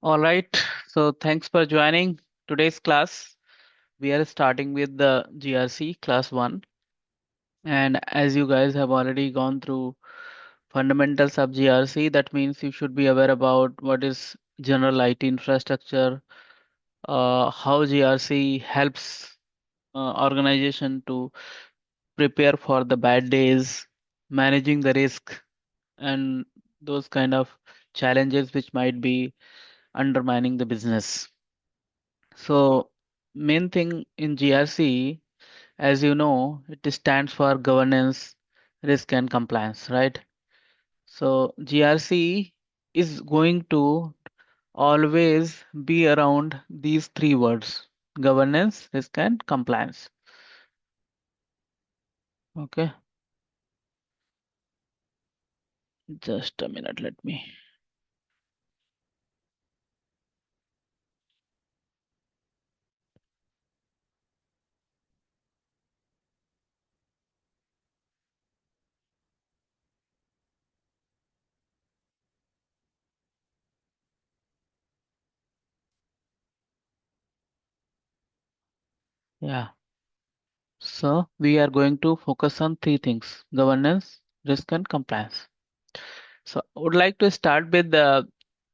All right, so thanks for joining today's class. We are starting with the GRC class 1. And as you guys have already gone through fundamentals of GRC, that means you should be aware about what is general IT infrastructure, how GRC helps organization to prepare for the bad days, managing the risk, and those kind of challenges which might be undermining the business. So main thing in GRC, as you know, it stands for governance, risk and compliance, right? So GRC is going to always be around these three words: governance, risk and compliance. Okay, just a minute, let me. Yeah. So we are going to focus on three things: governance, risk and compliance. So I would like to start with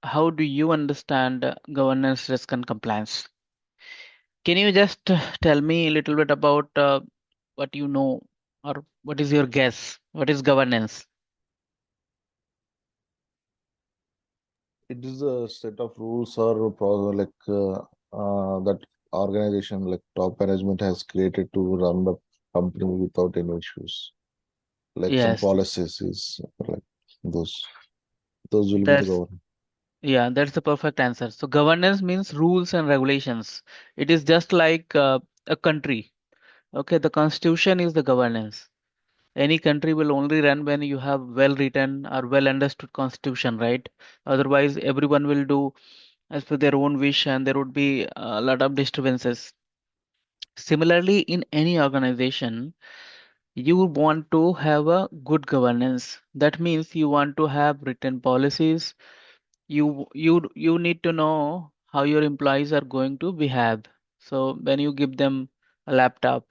how do you understand governance, risk, and compliance? Can you just tell me a little bit about what you know or what is your guess? What is governance? It is a set of rules or that organization like top management has created to run the company without any issues. Like some Yes, policies is like those those will be the that's government. that's the perfect answer. So governance means rules and regulations. It is just like a country. Okay, the constitution is the governance. Any country will only run when you have well written or well understood constitution, right? Otherwise, everyone will do as per their own wish and there would be a lot of disturbances. Similarly, in any organization, you want to have a good governance. That means you want to have written policies. You need to know how your employees are going to behave. So when you give them a laptop,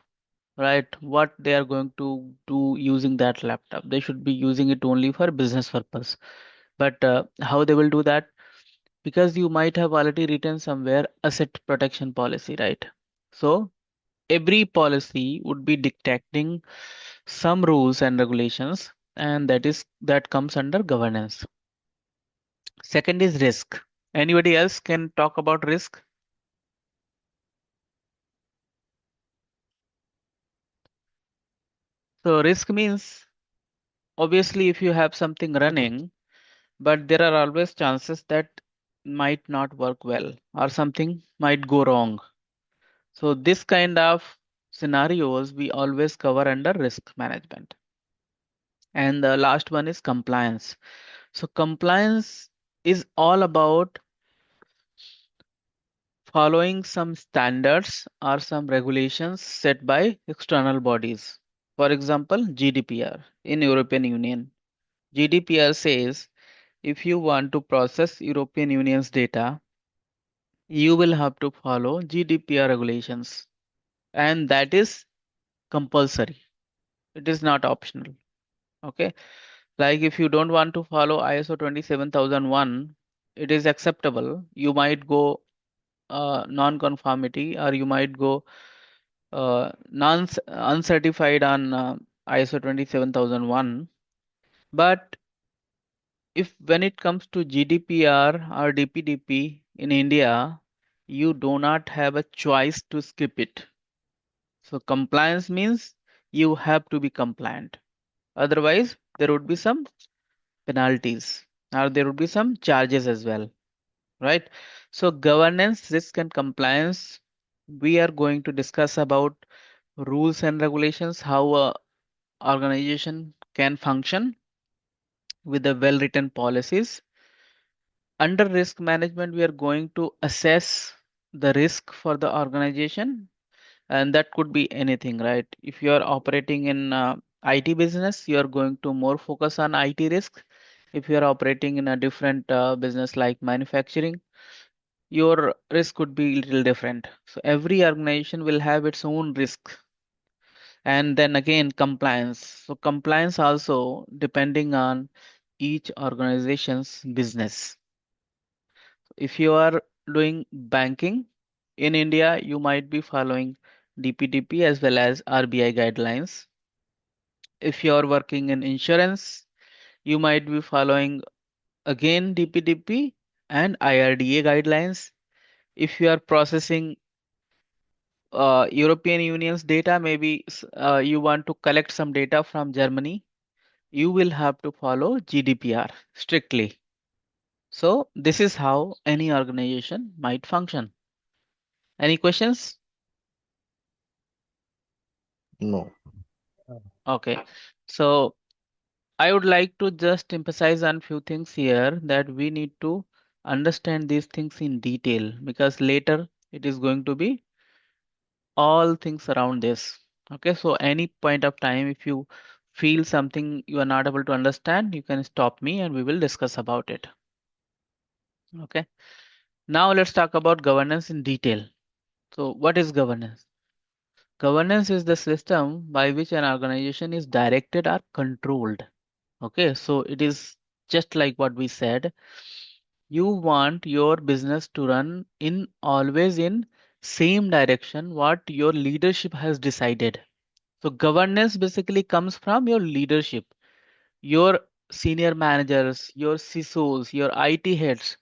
right, what they are going to do using that laptop, they should be using it only for business purpose. But how they will do that? Because you might have already written somewhere asset protection policy, right? So every policy would be dictating some rules and regulations, and that comes under governance. Second is risk. Anybody else can talk about risk? So risk means obviously if you have something running, but there are always chances that might not work well or something might go wrong. So this kind of scenarios we always cover under risk management. And the last one is compliance. So compliance is all about following some standards or some regulations set by external bodies. For example, GDPR in European Union. GDPR says if you want to process European Union's data, you will have to follow GDPR regulations, and that is compulsory. It is not optional. Okay. Like if you don't want to follow ISO 27001, it is acceptable. You might go non-conformity or you might go non uncertified on ISO 27001. But if when it comes to GDPR or DPDP in India, you do not have a choice to skip it. So compliance means you have to be compliant. Otherwise, there would be some penalties or there would be some charges as well, right? So governance, risk and compliance, we are going to discuss about rules and regulations, how a organization can function with the well written policies. Under risk management, we are going to assess the risk for the organization, and that could be anything, right? If you are operating in IT business, you are going to more focus on IT risk. If you are operating in a different business like manufacturing, your risk could be a little different. So every organization will have its own risk. And then again, compliance. So compliance also depending on each organization's business. If you are doing banking in India, you might be following DPDP as well as RBI guidelines. If you are working in insurance, you might be following again DPDP and IRDA guidelines. If you are processing European Union's data, maybe you want to collect some data from Germany, you will have to follow GDPR strictly. So this is how any organization might function. Any questions? No. Okay. So I would like to just emphasize on few things here that we need to understand these things in detail because later it is going to be all things around this. Okay, so any point of time, if you feel something you are not able to understand, you can stop me and we will discuss about it. Okay, now let's talk about governance in detail. So, what is governance? Governance is the system by which an organization is directed or controlled. Okay, so it is just like what we said. You want your business to run in always in same direction what your leadership has decided. So governance basically comes from your leadership, your senior managers, your CISOs, your IT heads.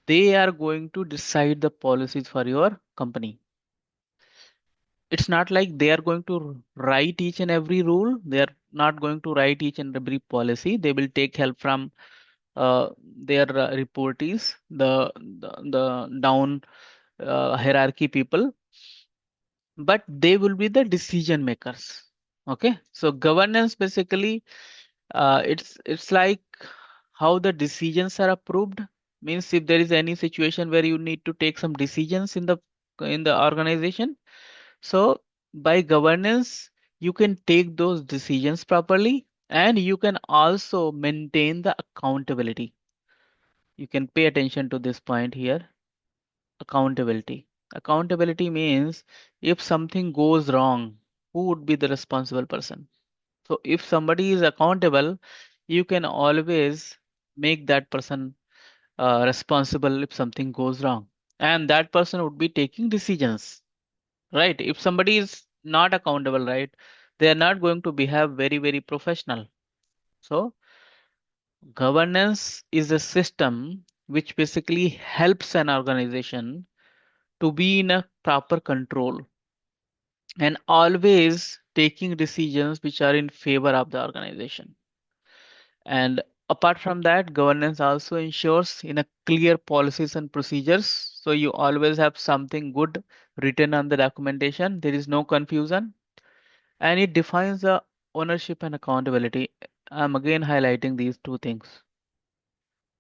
They are going to decide the policies for your company. It's not like they are going to write each and every rule. They are not going to write each and every policy. They will take help from their reportees, the down hierarchy people, but they will be the decision makers. Okay, so governance basically it's like how the decisions are approved. Means if there is any situation where you need to take some decisions in the organization, so by governance you can take those decisions properly and you can also maintain the accountability. You can pay attention to this point here. Accountability. Accountability means if something goes wrong, who would be the responsible person? So if somebody is accountable, you can always make that person responsible if something goes wrong. And that person would be taking decisions, right? If somebody is not accountable, right, they are not going to behave very, very professional. So governance is a system which basically helps an organization to be in a proper control and always taking decisions which are in favor of the organization. And apart from that, governance also ensures in a clear policies and procedures. So you always have something good written on the documentation. There is no confusion. And it defines the ownership and accountability. I'm again highlighting these two things.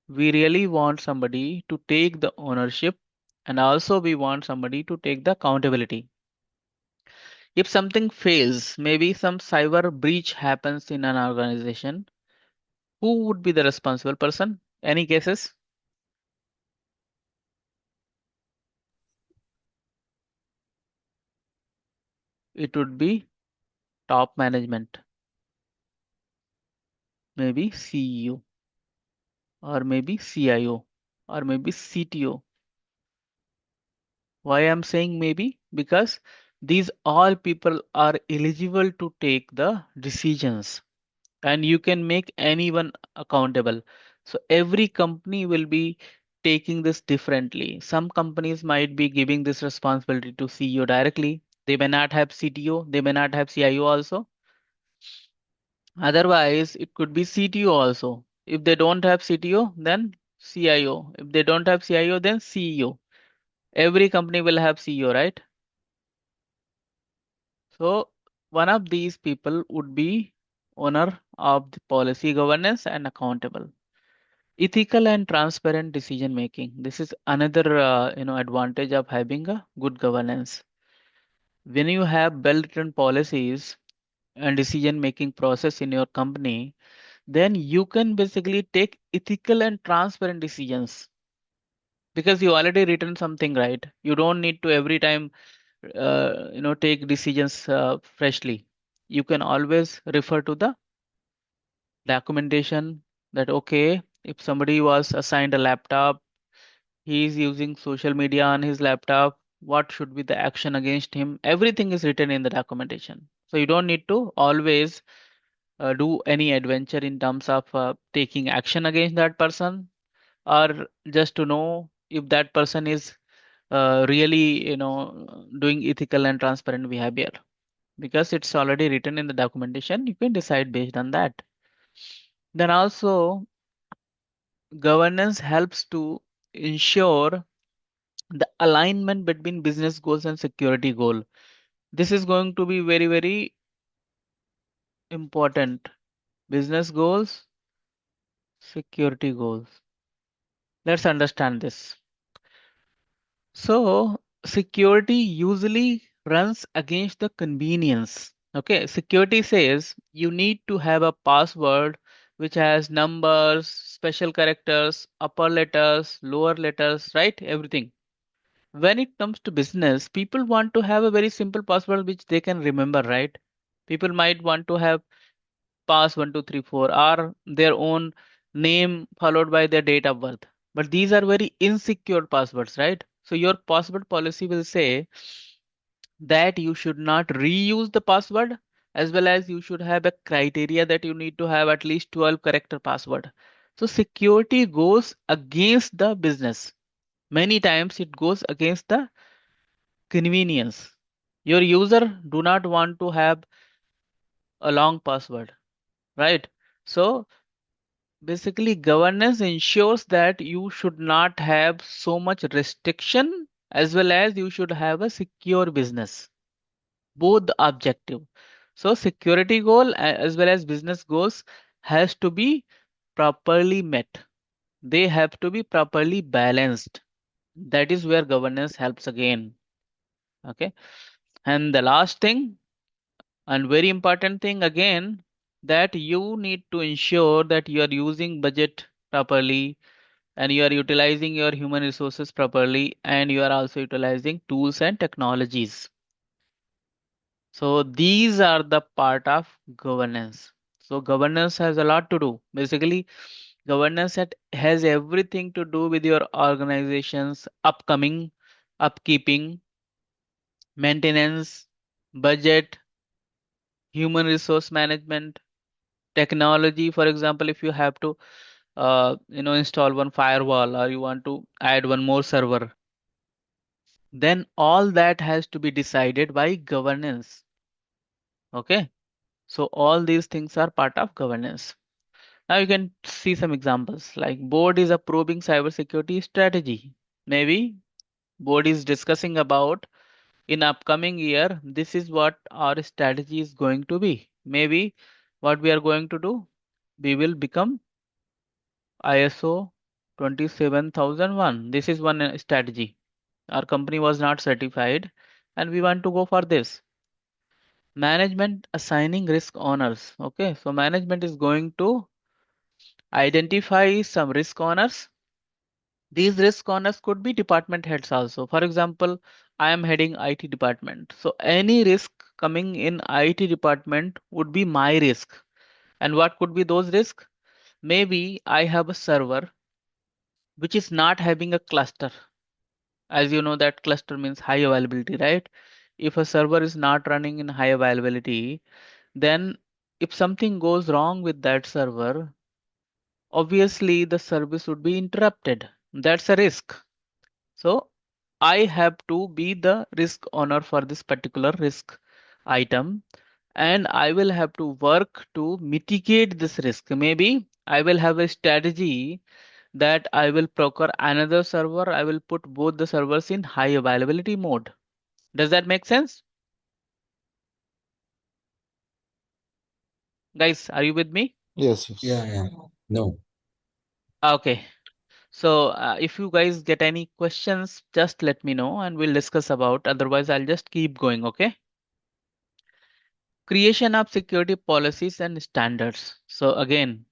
We really want somebody to take the ownership and also we want somebody to take the accountability. If something fails, maybe some cyber breach happens in an organization, who would be the responsible person? Any cases? It would be top management, maybe CEO, or maybe CIO, or maybe CTO. Why I'm saying maybe? Because these all people are eligible to take the decisions and you can make anyone accountable. So every company will be taking this differently. Some companies might be giving this responsibility to CEO directly. They may not have CTO, they may not have CIO also. Otherwise, it could be CTO also. If they don't have CTO, then CIO. If they don't have CIO, then CEO. Every company will have CEO, right? So one of these people would be owner of the policy governance and accountable. Ethical and transparent decision making. This is another advantage of having a good governance. When you have well-written policies and decision making process in your company, then you can basically take ethical and transparent decisions. because you already written something, right? You don't need to every time take decisions freshly. You can always refer to the documentation, that okay, if somebody was assigned a laptop, he is using social media on his laptop, what should be the action against him? Everything is written in the documentation. So you don't need to always do any adventure in terms of taking action against that person, or just to know if that person is really, doing ethical and transparent behavior. Because it's already written in the documentation, you can decide based on that. Then also, governance helps to ensure the alignment between business goals and security goal. This is going to be very, very important. Business goals, security goals. Let's understand this. So, security usually runs against the convenience. Okay, security says you need to have a password which has numbers, special characters, upper letters, lower letters, right? Everything. When it comes to business, people want to have a very simple password which they can remember, right? People might want to have pass 1234 or their own name followed by their date of birth. But these are very insecure passwords, right? So your password policy will say that you should not reuse the password, as well as you should have a criteria that you need to have at least 12 character password. So security goes against the business. Many times it goes against the convenience. Your user do not want to have a long password, right? So basically, governance ensures that you should not have so much restriction, as well as you should have a secure business, both the objective. So security goal as well as business goals has to be properly met. They have to be properly balanced. That is where governance helps again. Okay. And the last thing, and very important thing again, that you need to ensure that you are using budget properly, and you are utilizing your human resources properly, and you are also utilizing tools and technologies. So these are the part of governance. So governance has a lot to do. Basically, has everything to do with your organization's upcoming, upkeeping, maintenance, budget, human resource management, technology. For example, if you have to install one firewall, or you want to add one more server, then all that has to be decided by governance. Okay, so all these things are part of governance. Now you can see some examples, like board is approving cybersecurity strategy. Maybe board is discussing about, in upcoming year, this is what our strategy is going to be. Maybe what we are going to do, we will become ISO 27001. This is one strategy. Our company was not certified and we want to go for this. Management assigning risk owners. Okay, so management is going to identify some risk owners. These risk owners could be department heads also. For example, I am heading IT department. So any risk coming in IT department would be my risk. And what could be those risks? Maybe I have a server which is not having a cluster. As you know, that cluster means high availability, right? If a server is not running in high availability, then if something goes wrong with that server, obviously the service would be interrupted. That's a risk. So I have to be the risk owner for this particular risk item, and I will have to work to mitigate this risk. Maybe I will have a strategy that I will procure another server. I will put both the servers in high availability mode. Does that make sense? Guys, are you with me? Yes, Yeah, yes. yeah. No. Okay. So if you guys get any questions, just let me know and we'll discuss about. Otherwise, I'll just keep going. Okay. Creation of security policies and standards. So again,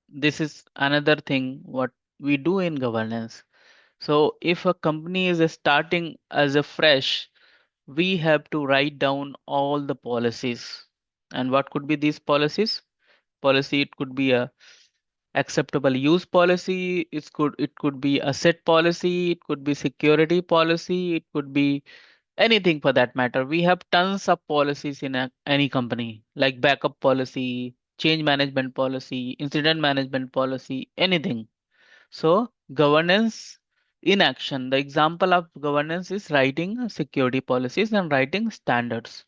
this is another thing what we do in governance. So if a company is starting as a fresh, we have to write down all the policies. And what could be these policies? Policy, it could be a acceptable use policy, it could be asset policy, it could be security policy, it could be anything for that matter. We have tons of policies in any company, like backup policy, change management policy, incident management policy, anything. So governance in action. The example of governance is writing security policies and writing standards.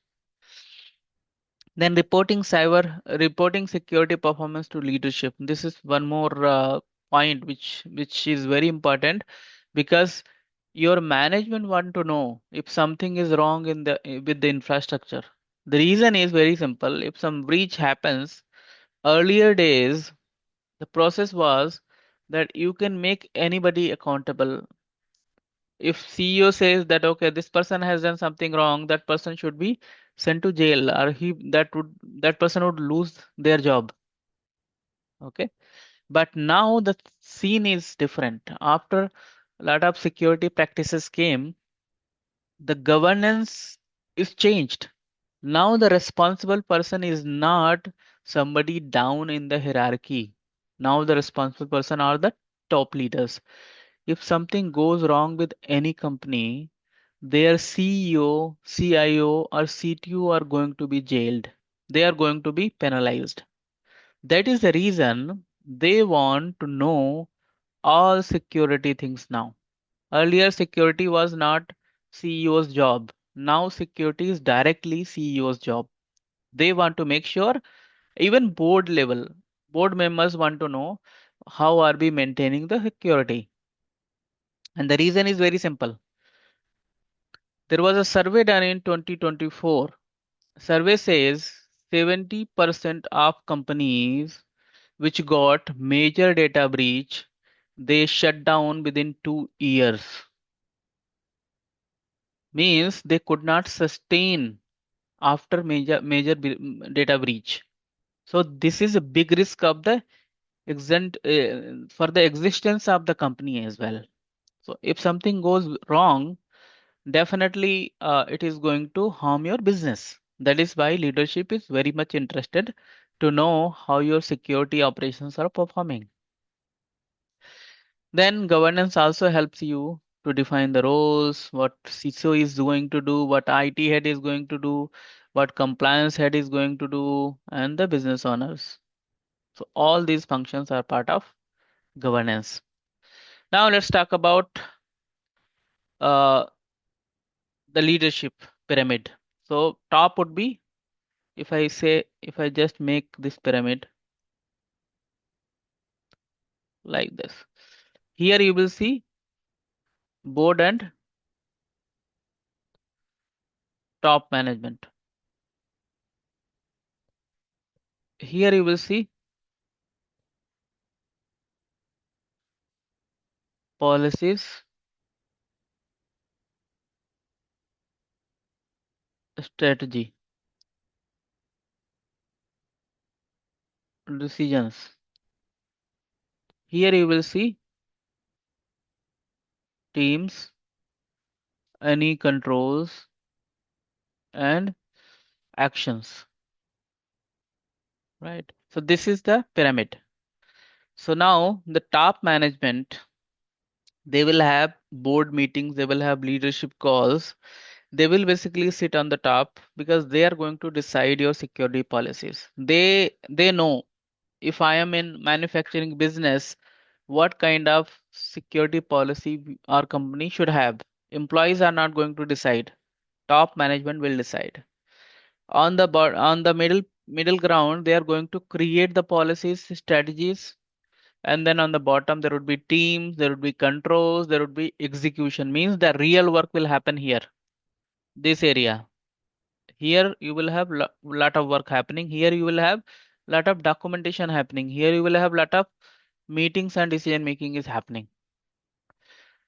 Then reporting security performance to leadership. This is one more point which is very important, because your management want to know if something is wrong in the with the infrastructure. The reason is very simple. If some breach happens, earlier days the process was that you can make anybody accountable. If CEO says that okay, this person has done something wrong, that person should be sent to jail, or that person would lose their job. Okay, but now the scene is different. After a lot of security practices came, the governance is changed. Now the responsible person is not somebody down in the hierarchy. Now the responsible person are the top leaders. If something goes wrong with any company, their CEO, CIO, or CTO are going to be jailed. They are going to be penalized. That is the reason they want to know all security things now. Earlier, security was not CEO's job. Now, security is directly CEO's job. They want to make sure, even board level, board members want to know how are we maintaining the security. And the reason is very simple. There was a survey done in 2024. Survey says 70% of companies which got major data breach, they shut down within 2 years. Means they could not sustain after data breach. So this is a big risk of the for the existence of the company as well. So if something goes wrong, definitely it is going to harm your business. That is why leadership is very much interested to know how your security operations are performing. Then governance also helps you to define the roles, what CISO is going to do, what IT head is going to do, what compliance head is going to do, and the business owners. So all these functions are part of governance. Now let's talk about uh, the leadership pyramid. So top would be, if I just make this pyramid like this. Here you will see board and top management. Here you will see policies, strategy, decisions. Here you will see teams, any controls, and actions, right? So this is the pyramid. So now the top management, they will have board meetings, they will have leadership calls. They will basically sit on the top because they are going to decide your security policies. They know, if I am in manufacturing business, what kind of security policy our company should have. Employees are not going to decide. Top management will decide. On the middle ground, they are going to create the policies, strategies, and then on the bottom there would be teams, there would be controls, there would be execution. Means the real work will happen here, this area. Here you will have lot of work happening. Here you will have lot of documentation happening. Here you will have lot of meetings and decision making is happening.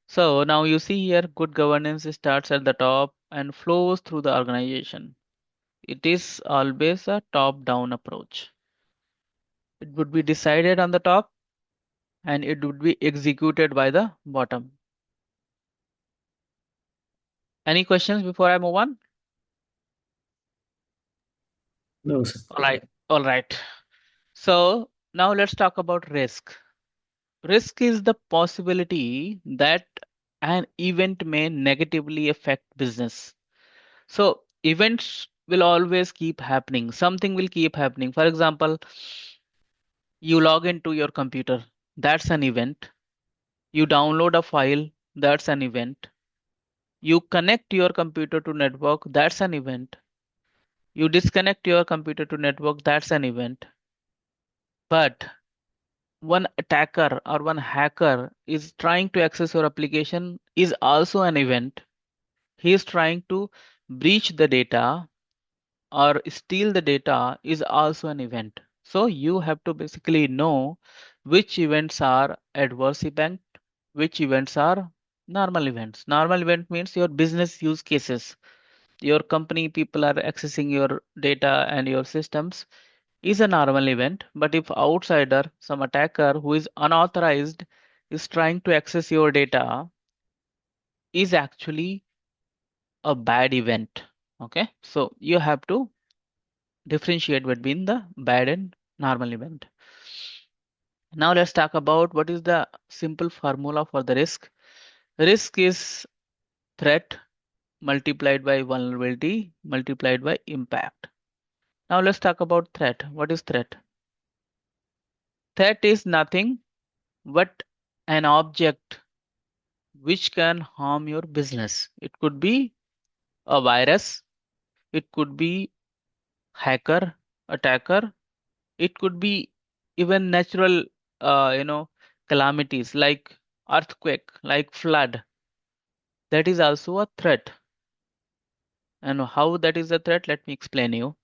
So now you see here, good governance starts at the top and flows through the organization. It is always a top-down approach. It would be decided on the top and it would be executed by the bottom. Any questions before I move on? No, sir. All right. All right. So now let's talk about risk. Risk is the possibility that an event may negatively affect business. So events will always keep happening. Something will keep happening. For example, you log into your computer. That's an event. You download a file. That's an event. You connect your computer to network. That's an event. You disconnect your computer to network. That's an event. But one attacker or one hacker is trying to access your application is also an event. He is trying to breach the data or steal the data is also an event. So you have to basically know which events are adverse event, which events are normal events. Normal event means your business use cases. Your company people are accessing your data and your systems is a normal event. But if outsider, some attacker who is unauthorized is trying to access your data is actually a bad event. Okay, so you have to differentiate between the bad and normal event. Now let's talk about what is the simple formula for the risk. Risk is threat multiplied by vulnerability multiplied by impact. Now let's talk about threat. What is threat? Threat is nothing but an object which can harm your business. It could be a virus, it could be hacker, attacker, it could be even natural uh, you know calamities like earthquake, like flood. That is also a threat. And how that is a threat, let me explain you.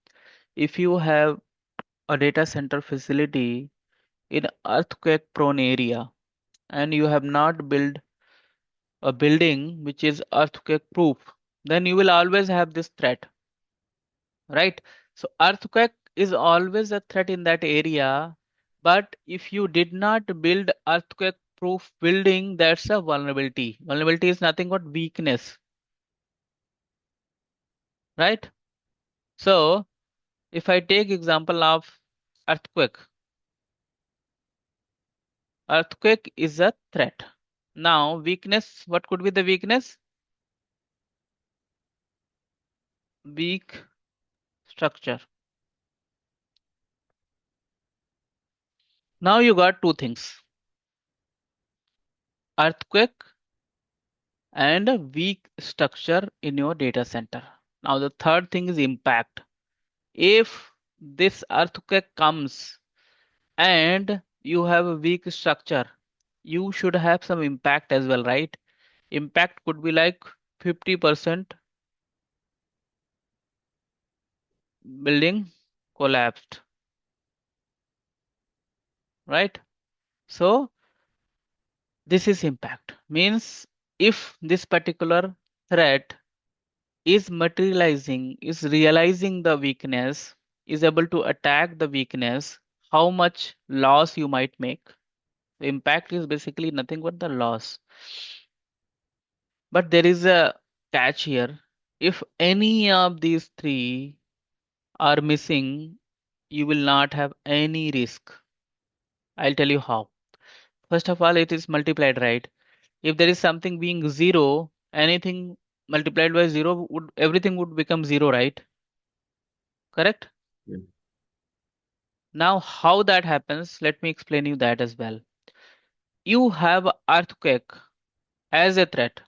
If you have a data center facility in earthquake prone area and you have not built a building which is earthquake proof, then you will always have this threat, right? So earthquake is always a threat in that area, but if you did not build earthquake proof building, that's a vulnerability. Vulnerability is nothing but weakness, right? So if I take example of earthquake, earthquake is a threat. Now weakness, what could be the weakness? Weak structure. Now you got two things, earthquake and a weak structure in your data center. Now the third thing is impact. If this earthquake comes and you have a weak structure, you should have some impact as well, right? Impact could be like 50% building collapsed, right? So this is impact. Means if this particular threat is materializing, is realizing the weakness, is able to attack the weakness, how much loss you might make. The impact is basically nothing but the loss. But there is a catch here. If any of these three are missing, you will not have any risk. I'll tell you how. First of all, it is multiplied, right? If there is something being zero, anything multiplied by zero would everything would become zero, right? Correct? Yeah. Now, how that happens, let me explain you that as well. You have earthquake as a threat.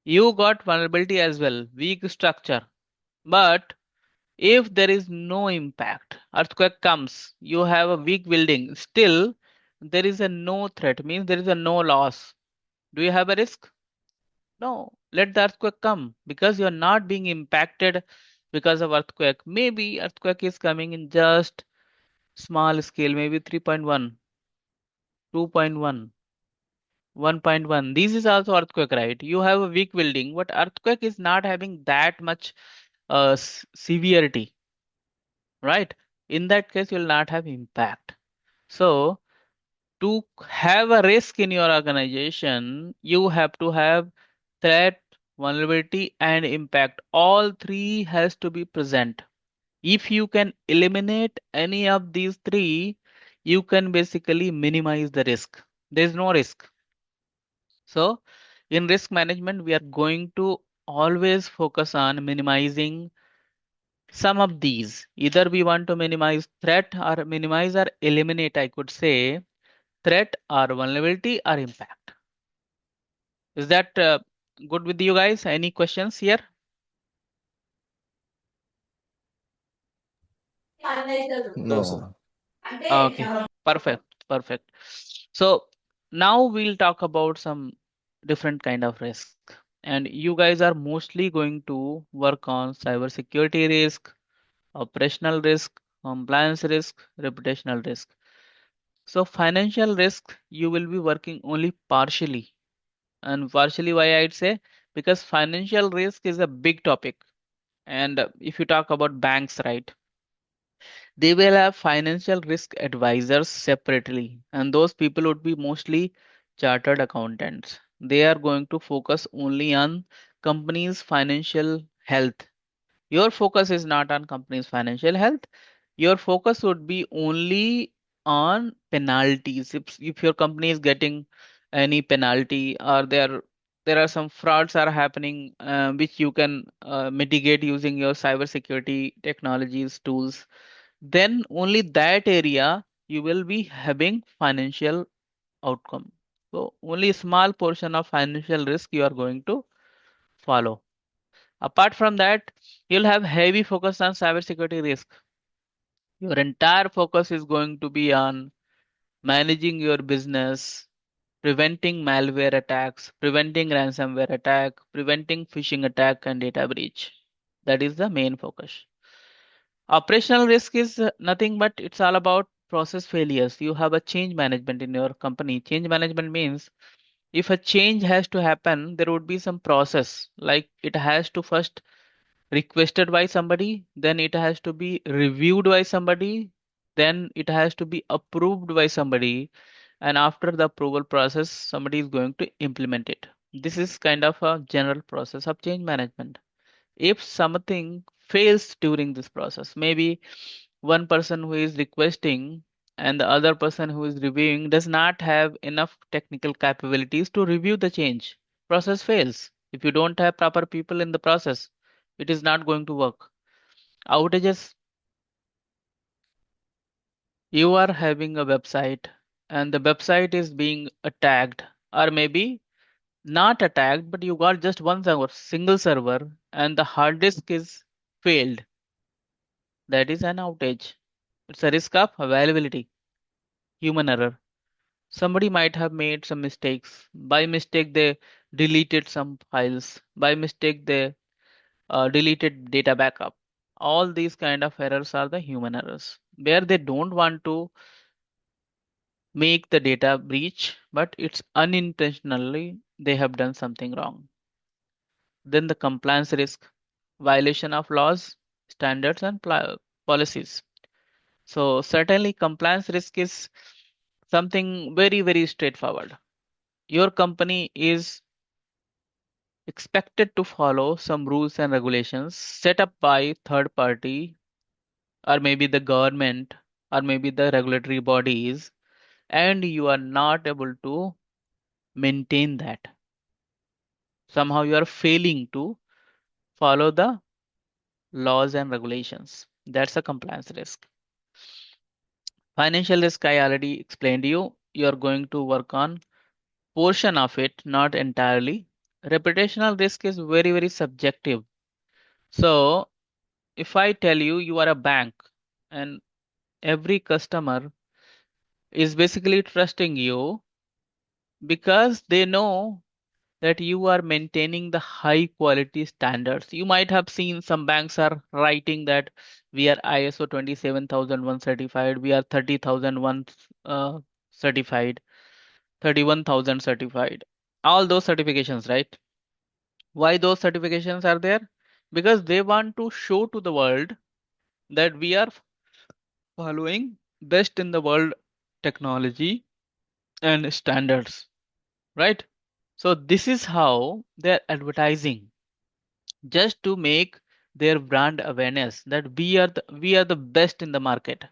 You got vulnerability as well, weak structure. But if there is no impact, earthquake comes, you have a weak building, still there is a no threat, means there is a no loss. Do you have a risk? No. Let the earthquake come because you are not being impacted because of earthquake. Maybe earthquake is coming in just small scale, maybe 3.1, 2.1. 1.1. This is also earthquake, right? You have a weak building, but earthquake is not having that much severity, right? In that case, you will not have impact. So to have a risk in your organization, you have to have threat vulnerability, and impact. All three has to be present. If you can eliminate any of these three, you can basically minimize the risk. There is no risk. So in risk management, we are going to always focus on minimizing some of these. Either we want to minimize threat or minimize or eliminate, I could say, threat or vulnerability or impact. Is that good with you guys? Any questions here? No, sir. No. Okay, perfect, perfect. So now we'll talk about some different kind of risk. And you guys are mostly going to work on cybersecurity risk, operational risk, compliance risk, reputational risk. So financial risk, you will be working only partially. And partially why I'd say, because financial risk is a big topic. And if you talk about banks, right, they will have financial risk advisors separately, and those people would be mostly chartered accountants. They are going to focus only on companies' financial health. Your focus is not on company's financial health. Your focus would be only on penalties. If your company is getting any penalty, or there are some frauds are happening, which you can mitigate using your cybersecurity technologies tools, then only that area you will be having financial outcome. So only a small portion of financial risk you are going to follow. Apart from that, you'll have heavy focus on cybersecurity risk. Your entire focus is going to be on managing your business, preventing malware attacks, preventing ransomware attack, preventing phishing attack and data breach. That is the main focus. Operational risk is nothing but it's all about process failures. You have a change management in your company. Change management means if a change has to happen, there would be some process. Like it has to first requested by somebody, then it has to be reviewed by somebody, then it has to be approved by somebody, and after the approval process, somebody is going to implement it. This is kind of a general process of change management. If something fails during this process, maybe one person who is requesting and the other person who is reviewing does not have enough technical capabilities to review the change, process fails. If you don't have proper people in the process, it is not going to work. Outages, you are having a website and the website is being attacked, or maybe not attacked, but you got just one server, single server, and the hard disk is failed. That is an outage. It's a risk of availability, human error. Somebody might have made some mistakes. By mistake, they deleted some files. By mistake, they deleted data backup. All these kind of errors are the human errors, where they don't want to make the data breach, but it's unintentionally they have done something wrong. Then the compliance risk, violation of laws, standards, and policies. So certainly compliance risk is something very, very straightforward. Your company is expected to follow some rules and regulations set up by third party, or maybe the government, or maybe the regulatory bodies, and you are not able to maintain that. Somehow you are failing to follow the laws and regulations. That's a compliance risk. Financial risk, I already explained to you. You're going to work on portion of it, not entirely. Reputational risk is very, very subjective. So if I tell you you are a bank and every customer is basically trusting you because they know that you are maintaining the high quality standards. You might have seen some banks are writing that we are ISO 27001 certified, we are 30001 certified, 31,000 certified. All those certifications, right? Why those certifications are there? Because they want to show to the world that we are following best in the world technology and standards, right? So this is how they're advertising, just to make their brand awareness that we are the best in the market.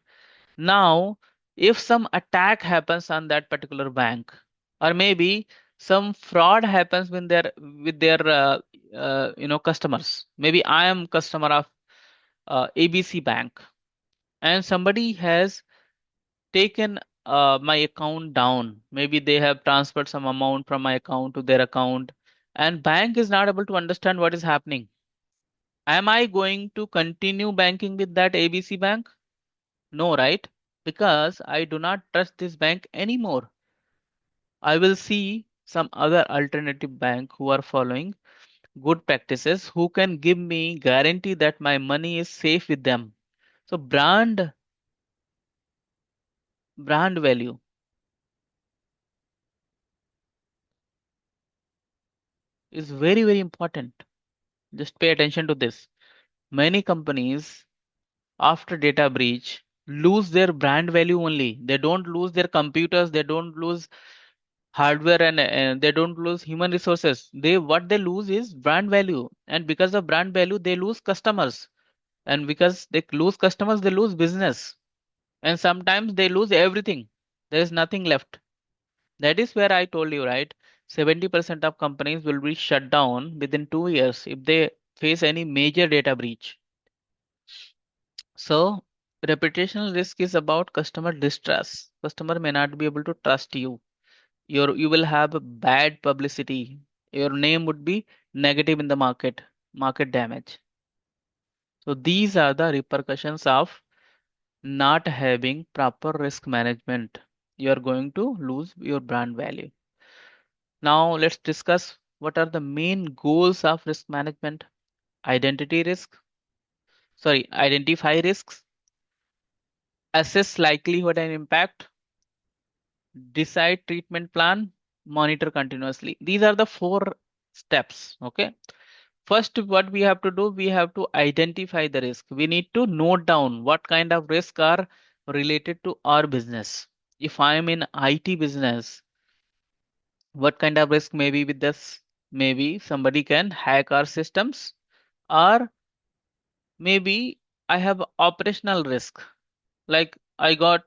Now, if some attack happens on that particular bank, or maybe some fraud happens with their customers. Maybe I am customer of ABC Bank, and somebody has taken my account down. Maybe they have transferred some amount from my account to their account, and bank is not able to understand what is happening. Am I going to continue banking with that ABC Bank? No, right? Because I do not trust this bank anymore. I will see some other alternative bank who are following good practices, who can give me guarantee that my money is safe with them. So brand value is very, very important. Just pay attention to this. Many companies after data breach lose their brand value only. They don't lose their computers, they don't lose hardware, and they don't lose human resources. They what they lose is brand value, and because of brand value they lose customers, and because they lose customers they lose business, and sometimes they lose everything. There is nothing left. That is where I told you, right? 70% of companies will be shut down within 2 years if they face any major data breach. So reputational risk is about customer distrust. Customer may not be able to trust you. You will have a bad publicity. Your name would be negative in the market damage. So these are the repercussions of not having proper risk management. You are going to lose your brand value. Now let's discuss what are the main goals of risk management. Identity risk, Identify risks, assess likelihood and impact, decide treatment plan, monitor continuously. These are the 4 steps. Okay. First, what we have to do, we have to identify the risk. We need to note down what kind of risk are related to our business. If I am in IT business, what kind of risk may be with this? Maybe somebody can hack our systems, or maybe I have operational risk. Like I got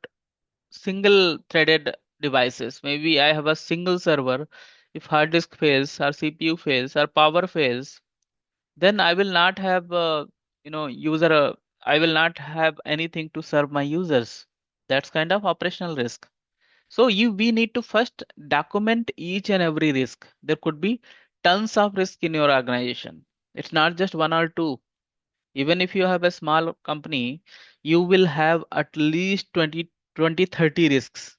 single threaded devices. Maybe I have a single server. If hard disk fails, or CPU fails, or power fails, then I will not have user I will not have anything to serve my users. That's kind of operational risk. So we need to first document each and every risk. There could be tons of risk in your organization. It's not just one or two. Even if you have a small company, you will have at least 20, 30 risks.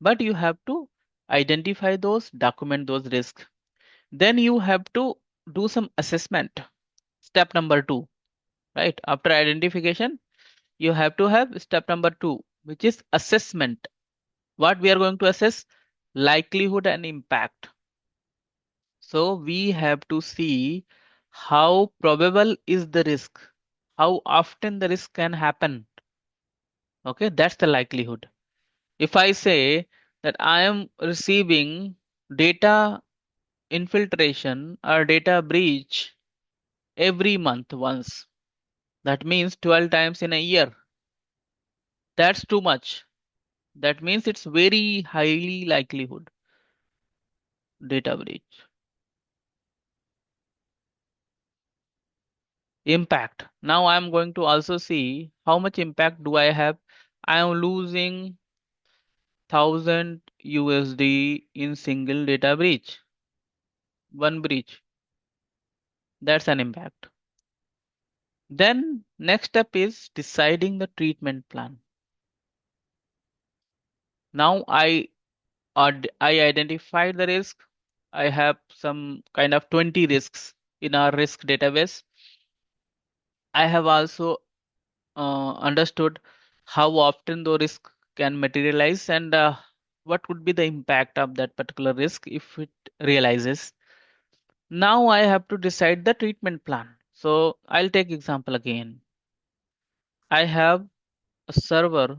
But you have to identify those, document those risks. Then you have to do some assessment. Step number 2, right? After identification, you have to have step number 2, which is assessment. What we are going to assess? Likelihood and impact. So we have to see how probable is the risk, how often the risk can happen. Okay, that's the likelihood. If I say that I am receiving data infiltration or data breach every month once, that means 12 times in a year. That's too much. That means it's very highly likelihood data breach. Impact. Now I'm going to also see how much impact do I have. I am losing 1000 USD in single data breach. One breach. That's an impact. Then next step is deciding the treatment plan. Now I identified the risk. I have some kind of 20 risks in our risk database. I have also understood how often the risk can materialize, and what would be the impact of that particular risk if it realizes. Now I have to decide the treatment plan. So I'll take example again. I have a server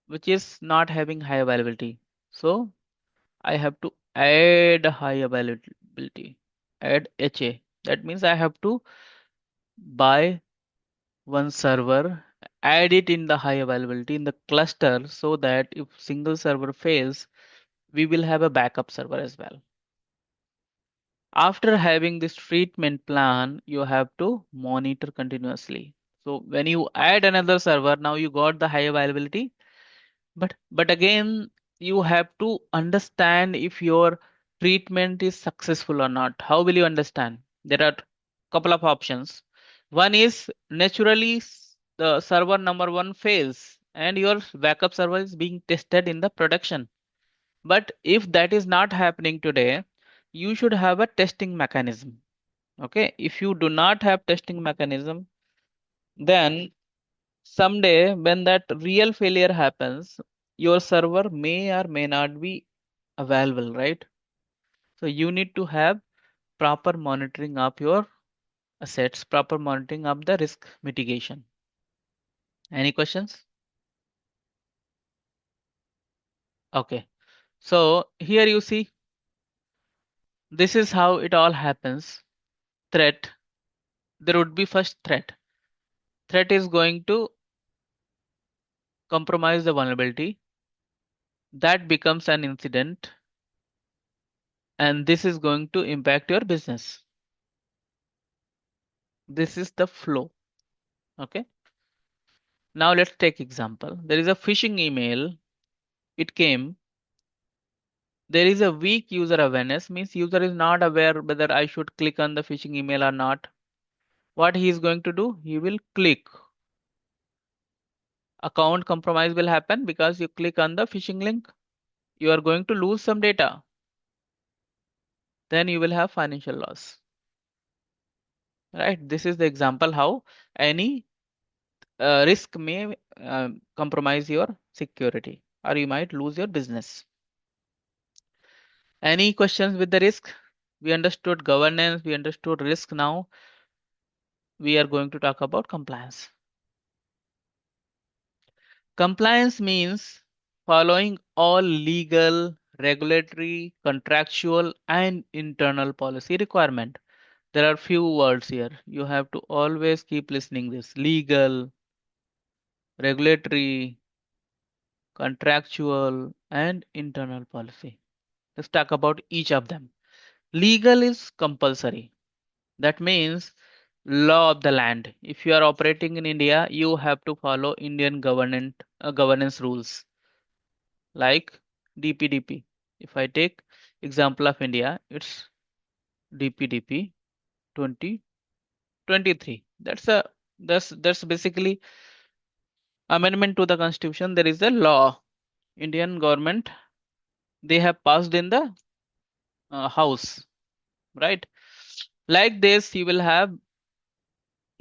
which is not having high availability. So I have to add high availability, add HA. That means I have to buy one server, add it in the high availability in the cluster so that if single server fails, we will have a backup server as well. After having this treatment plan, you have to monitor continuously. So when you add another server, now you got the high availability, but again, you have to understand if your treatment is successful or not. How will you understand? There are couple of options. One is naturally the server number one fails and your backup server is being tested in the production. But if that is not happening today, you should have a testing mechanism. Okay, if you do not have testing mechanism, then someday when that real failure happens, your server may or may not be available, right? So you need to have proper monitoring of your assets, proper monitoring of the risk mitigation. Any questions? Okay, so here you see, this is how it all happens. Threat, there would be first threat. Threat is going to compromise the vulnerability. That becomes an incident, and this is going to impact your business. This is the flow. Okay. Now let's take example. There is a phishing email. It came. There is a weak user awareness, means user is not aware whether I should click on the phishing email or not. What he is going to do? He will click. Account compromise will happen because you click on the phishing link. You are going to lose some data. Then you will have financial loss. Right? This is the example how any risk may compromise your security, or you might lose your business. Any questions with the risk? We understood governance, we understood risk. Now we are going to talk about compliance. Compliance means following all legal, regulatory, contractual, and internal policy requirement. There are few words here. You have to always keep listening this. Legal, regulatory, contractual, and internal policy. Let's talk about each of them. Legal is compulsory. That means law of the land. If you are operating in India, you have to follow Indian governance rules like DPDP. If I take example of India, it's DPDP 2023. That's basically amendment to the constitution. There is a law. Indian government, they have passed in the house, right? Like this, you will have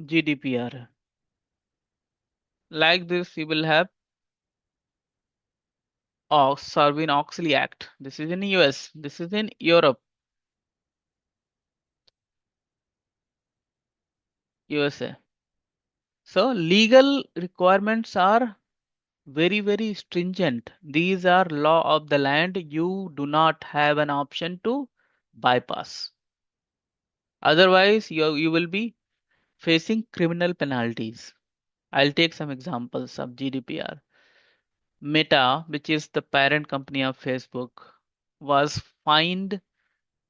GDPR. Like this, you will have Sarbanes-Oxley Act. This is in US. This is in Europe, USA. So legal requirements are very, very stringent. These are law of the land. You do not have an option to bypass. Otherwise, you will be facing criminal penalties. I'll take some examples of GDPR. Meta, which is the parent company of Facebook, was fined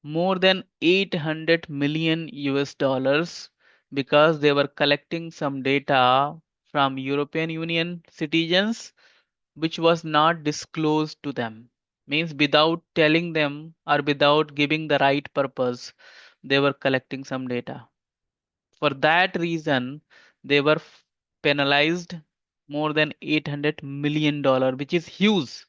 more than 800 million US dollars because they were collecting some data from European Union citizens which was not disclosed to them. Means without telling them or without giving the right purpose, they were collecting some data. For that reason, they were penalized more than $800 million, which is huge.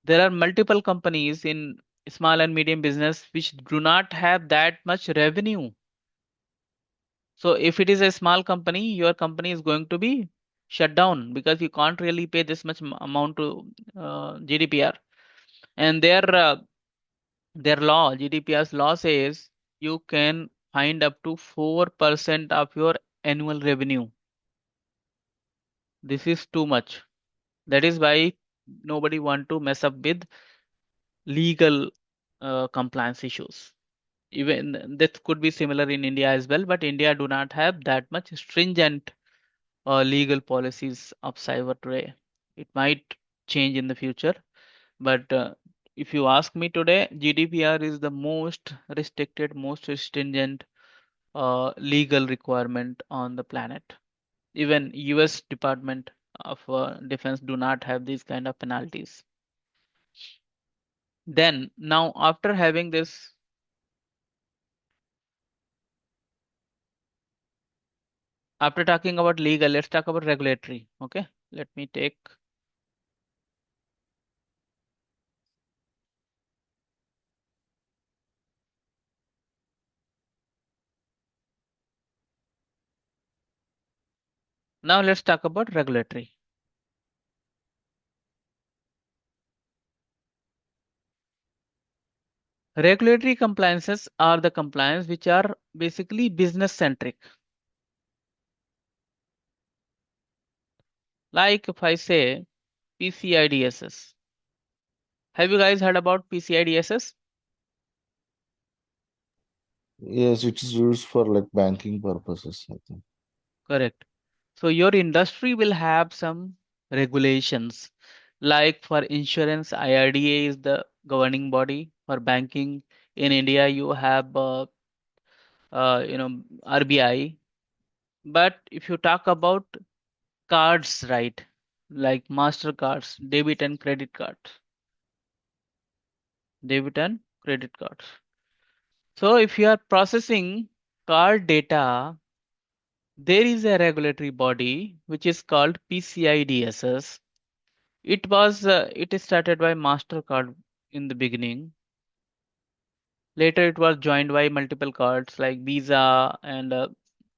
There are multiple companies in small and medium business which do not have that much revenue. So if it is a small company, your company is going to be shut down because you can't really pay this much amount to GDPR. And their law, GDPR's law says you can find up to 4% of your annual revenue. This is too much. That is why nobody want to mess up with legal compliance issues. Even that could be similar in India as well, but India do not have that much stringent legal policies of cyber today. It might change in the future, but if you ask me today, GDPR is the most restricted, most stringent legal requirement on the planet. Even US Department of Defense do not have these kind of penalties. Then now after having this, after talking about legal, let's talk about regulatory. Okay, let me take. Now let's talk about regulatory. Regulatory compliances are the compliance which are basically business centric. Like if I say PCI DSS. Have you guys heard about PCI DSS? Yes, it is used for like banking purposes, I think. Correct. So your industry will have some regulations. Like for insurance, IRDA is the governing body. For banking in India, you have RBI. But if you talk about cards, right? Like Mastercards, debit and credit cards. So if you are processing card data, there is a regulatory body which is called PCI DSS. It is started by Mastercard in the beginning. Later, it was joined by multiple cards like Visa and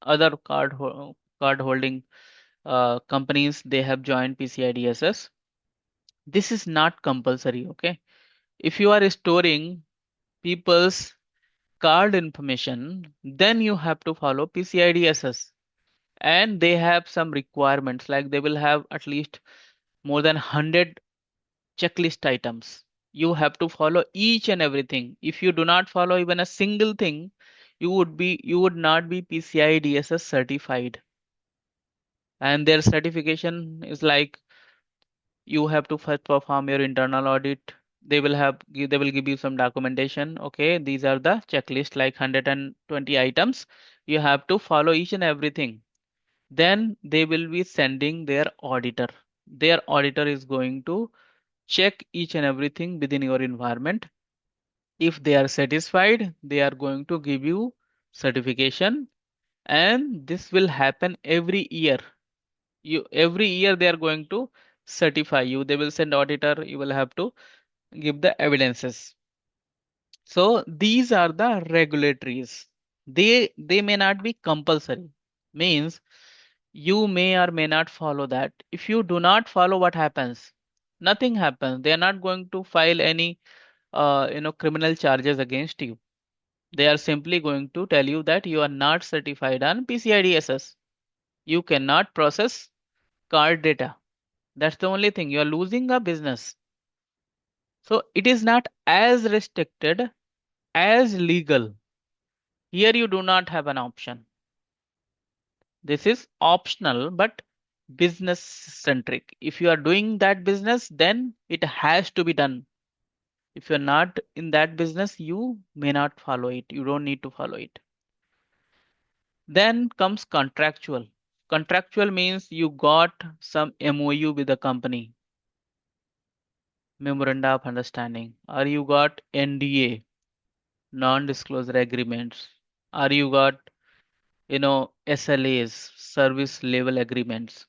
other card holding companies. They have joined PCI DSS. This is not compulsory. Okay, if you are storing people's card information, then you have to follow PCI DSS. And they have some requirements, like they will have at least more than 100 checklist items. You have to follow each and everything. If you do not follow even a single thing, you would not be PCI DSS certified. And their certification is like you have to first perform your internal audit. They will give you some documentation. Okay, these are the checklist like 120 items. You have to follow each and everything. Then they will be sending their auditor. Their auditor is going to check each and everything within your environment. If they are satisfied, they are going to give you certification, and this will happen every year. Every year they are going to certify you. They will send auditor, you will have to give the evidences. So these are the regulatories. They may not be compulsory. Means you may or may not follow that. If you do not follow, what happens? Nothing happens. They are not going to file any criminal charges against you. They are simply going to tell you that you are not certified on PCI DSS. You cannot process card data. That's the only thing. You are losing a business. So it is not as restricted as legal. Here you do not have an option. This is optional but business centric. If you are doing that business, then it has to be done. If you're not in that business, you may not follow it. You don't need to follow it. Then comes contractual. Contractual means you got some MOU with the company, memoranda of understanding, or you got NDA, non-disclosure agreements, or you got, SLAs, service level agreements.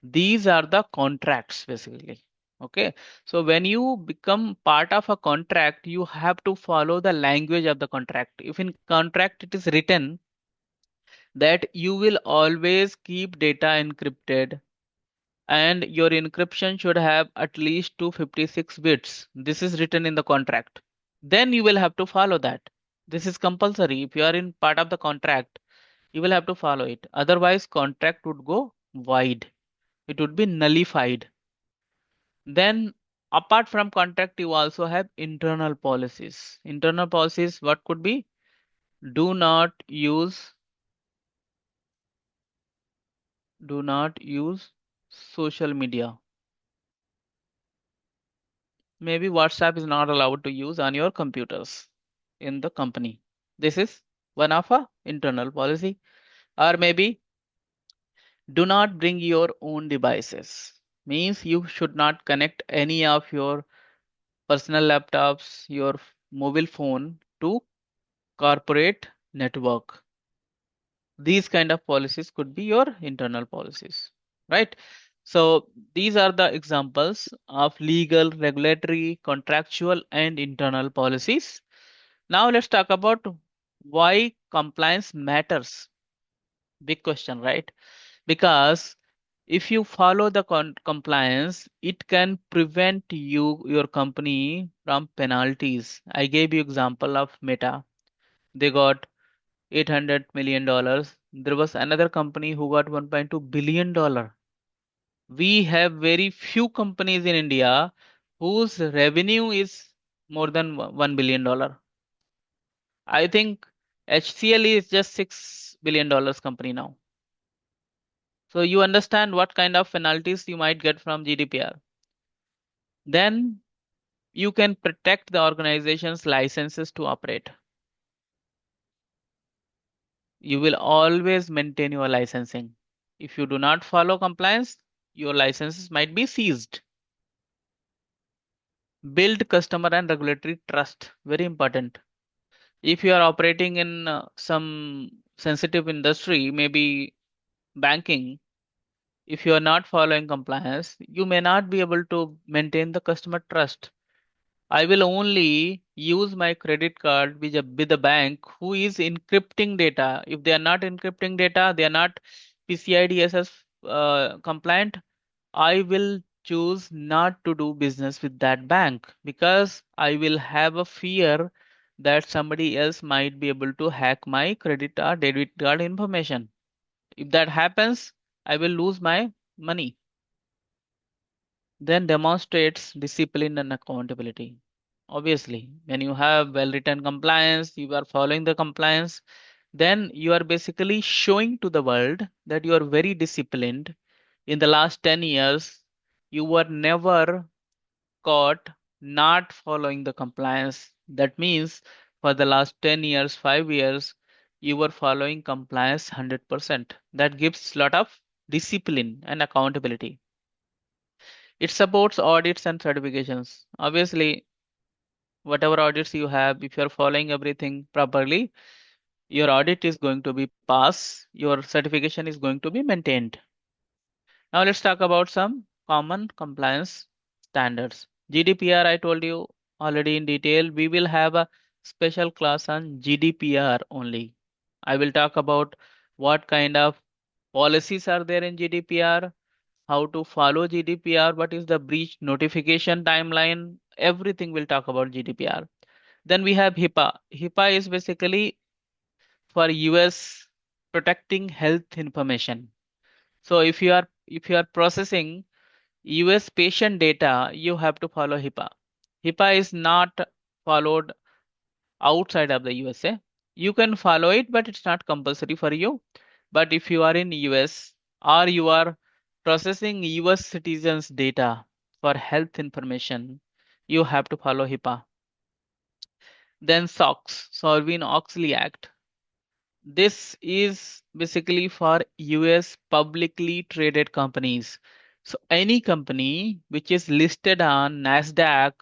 These are the contracts basically. Okay. So when you become part of a contract, you have to follow the language of the contract. If in contract it is written that you will always keep data encrypted and your encryption should have at least 256 bits. This is written in the contract. Then you will have to follow that. This is compulsory. If you are in part of the contract, you will have to follow it. Otherwise, contract would go void. It would be nullified. Then Apart from contract, you also have internal policies. Internal policies, what could be? Do not use social media. Maybe WhatsApp is not allowed to use on your computers in the company. This is one of a internal policy. Or maybe do not bring your own devices. Means you should not connect any of your personal laptops, your mobile phone to corporate network. These kind of policies could be your internal policies, right? So these are the examples of legal, regulatory, contractual, and internal policies. Now let's talk about why compliance matters. Big question, right? Because if you follow the compliance, it can prevent your company from penalties. I gave you example of Meta. They got $800 million. There was another company who got $1.2 billion. We have very few companies in India whose revenue is more than $1 billion. I think HCL is just $6 billion company now. So you understand what kind of penalties you might get from GDPR. Then you can protect the organization's licenses to operate. You will always maintain your licensing. If you do not follow compliance, your licenses might be seized. Build customer and regulatory trust. Very important. If you are operating in some sensitive industry, maybe banking, if you are not following compliance, you may not be able to maintain the customer trust. I will only use my credit card with a bank who is encrypting data. If they are not encrypting data, they are not PCI DSS compliant, I will choose not to do business with that bank because I will have a fear that somebody else might be able to hack my credit or debit card information. If that happens, I will lose my money. Then demonstrates discipline and accountability. Obviously, when you have well written compliance, you are following the compliance, then you are basically showing to the world that you are very disciplined. In the last 10 years, you were never caught not following the compliance. That means for the last 10 years, 5 years, you were following compliance 100%. That gives a lot of discipline and accountability. It supports audits and certifications. Obviously, whatever audits you have, if you're following everything properly, your audit is going to be passed, your certification is going to be maintained. Now let's talk about some common compliance standards. GDPR, I told you already in detail. We will have a special class on GDPR only. I will talk about what kind of policies are there in GDPR, how to follow GDPR, what is the breach notification timeline, everything we'll talk about GDPR. Then we have HIPAA. HIPAA is basically for US protecting health information. So if you are processing US patient data, you have to follow HIPAA. HIPAA is not followed outside of the USA. You can follow it, but it's not compulsory for you. But if you are in US or you are processing US citizens' data for health information, you have to follow HIPAA. Then SOX, Sarbanes-Oxley Act. This is basically for US publicly traded companies. So any company which is listed on NASDAQ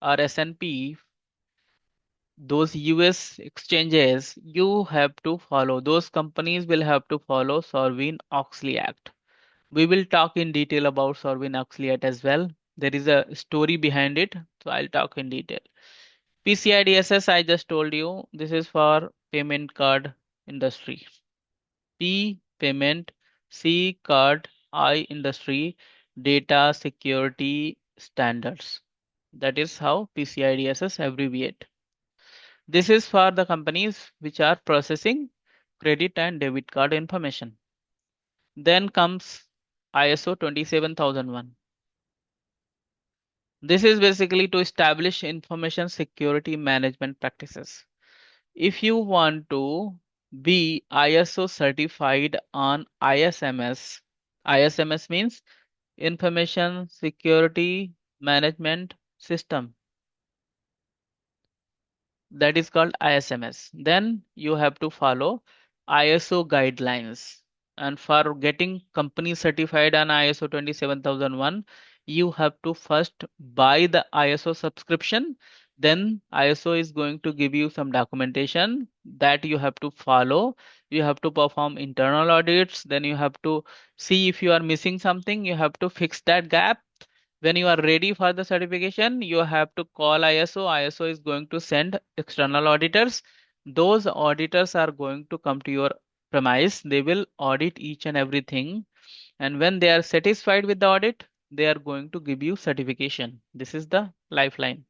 or S&P, those US exchanges, you have to follow. Those companies will have to follow Sarbanes-Oxley Act. We will talk in detail about Sarbanes-Oxley Act as well. There is a story behind it, so I'll talk in detail. PCI DSS, I just told you, this is for payment card industry. P payment, C card, I industry, data security standards. That is how PCI DSS abbreviate. This is for the companies which are processing credit and debit card information. Then comes ISO 27001. This is basically to establish information security management practices. If you want to be ISO certified on ISMS, ISMS means Information Security Management System, that is called ISMS. Then you have to follow ISO guidelines. And for getting company certified on ISO 27001, you have to first buy the ISO subscription. Then ISO is going to give you some documentation that you have to follow. You have to perform internal audits. Then you have to see if you are missing something. You have to fix that gap. When you are ready for the certification, you have to call ISO. ISO is going to send external auditors. Those auditors are going to come to your premise. They will audit each and everything. And when they are satisfied with the audit, they are going to give you certification. This is the lifeline.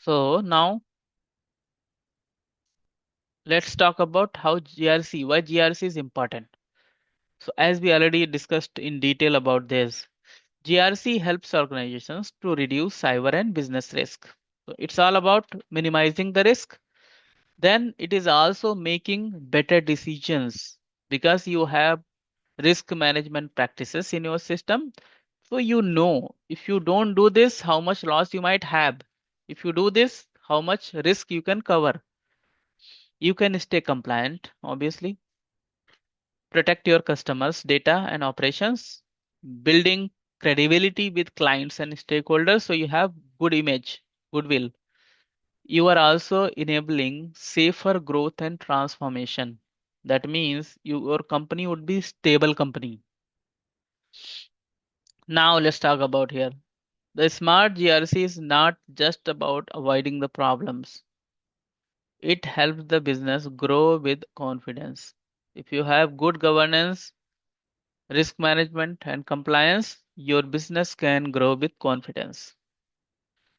So now let's talk about how GRC, why GRC is important. So as we already discussed in detail about this, GRC helps organizations to reduce cyber and business risk. So it's all about minimizing the risk. Then it is also making better decisions because you have risk management practices in your system. So you know if you don't do this, how much loss you might have. If you do this, how much risk you can cover. You can stay compliant, obviously, protect your customers' data and operations, building credibility with clients and stakeholders so you have good image, goodwill. You are also enabling safer growth and transformation. That means your company would be stable company. Now let's talk about here. The smart GRC is not just about avoiding the problems. It helps the business grow with confidence. If you have good governance, risk management and compliance, your business can grow with confidence.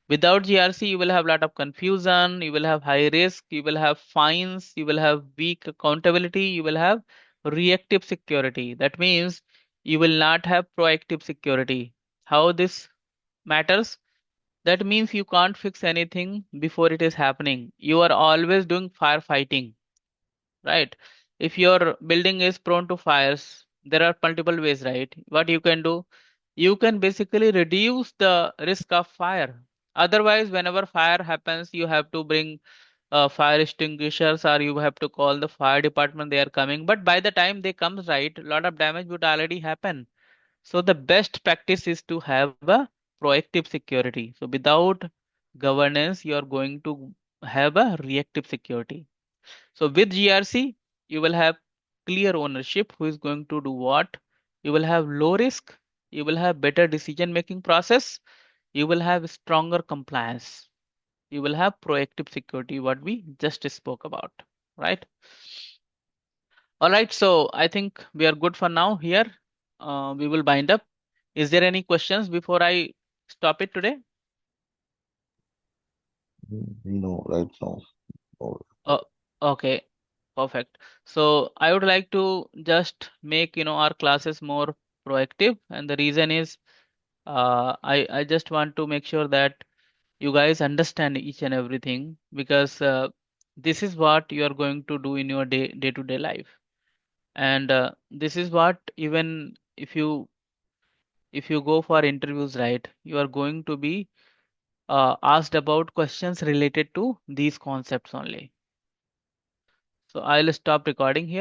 Without GRC, you will have a lot of confusion, you will have high risk, you will have fines, you will have weak accountability, you will have reactive security. That means you will not have proactive security. How this matters? That means you can't fix anything before it is happening. You are always doing firefighting, right? If your building is prone to fires, there are multiple ways, right? What you can do, you can basically reduce the risk of fire. Otherwise, whenever fire happens, you have to bring fire extinguishers or you have to call the fire department, they are coming. But by the time they come, right, a lot of damage would already happen. So the best practice is to have a proactive security. So without governance, you are going to have a reactive security. So with GRC, you will have clear ownership who is going to do what. You will have low risk. You will have better decision making process. You will have stronger compliance. You will have proactive security, what we just spoke about, right? All right, so I think we are good for now here. We will bind up. Is there any questions before I stop it today? No, right now. No. Uh, okay, perfect. So I would like to just make our classes more proactive, and the reason is I just want to make sure that you guys understand each and everything because this is what you are going to do in your day-to-day life, and this is what even if you go for interviews, right, you are going to be asked about questions related to these concepts only. So I'll stop recording here.